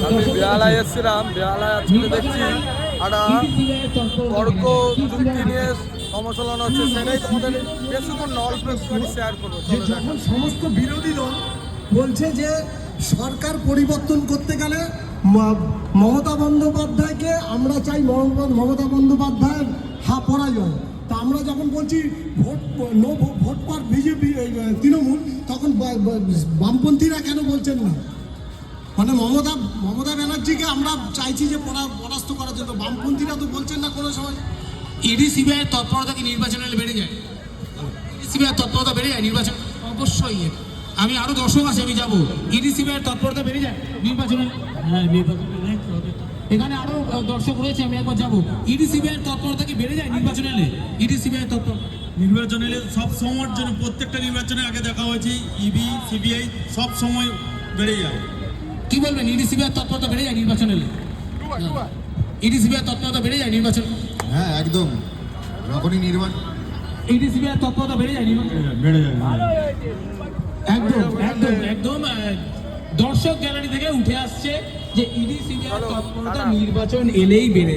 আমি বেহালায় এসেছিলাম, বেহালায় আজকে দেখছি একটা তর্ক যুক্তি নিয়ে সমালোচনা হচ্ছে, সেটাই তোমাদের বেশিক্ষণ অল্প একটুখানি শেয়ার করবো। যখন সমস্ত বিরোধী দল বলছে যে সরকার পরিবর্তন করতে গেলে মমতা বন্দ্যোপাধ্যায়কে আমরা চাই, মমতা বন্দ্যোপাধ্যায়ের পরাজয়। তা আমরা যখন বলছি ভোট পার বিজেপি তৃণমূল, তখন বামপন্থীরা কেন বলছেন না? মানে মমতা ব্যানার্জিকে আমরা চাইছি যে পরাস্ত করার জন্য, বামপন্থীরা তো বলছেন না কোনো সময়। ইডি সিবিআই তৎপরতা কি নির্বাচনে বেড়ে যায়? সিবিআই তৎপরতা বেড়ে যায় নির্বাচন? অবশ্যই। আমি আরো দর্শক আছে, আমি যাবো। ইডি সিবিআই তৎপরতা বেড়ে যায় নির্বাচনে? এখানে আরো দর্শক রয়েছে, আমি একবার যাবো। ইডি সিবিআই তৎপরতা কি বেড়ে যায় নির্বাচনে? ইডি সিবিআই তৎপরতা নির্বাচনে সব সময়ের জন্য প্রত্যেকটা নির্বাচনের আগে দেখা হয়েছে ইডি সিবিআই সব সময় বেড়ে যায়। কি বলবেন, ইডি সিবিআই তৎপরতা বেড়ে যায় নির্বাচনে? ইডি সিবিআই তৎপরতা বেড়ে যায় নির্বাচন? হ্যাঁ একদম, যখনই নির্বাচন ইডি সিবিআই তৎপরতা বেড়ে যায় নির্বাচন? বেড়ে যায় একদম একদম একদম। দর্শক গ্যালারি থেকে উঠে আসছে যে ইডি সিবিআই তৎপরতা নির্বাচন এলেই বেড়ে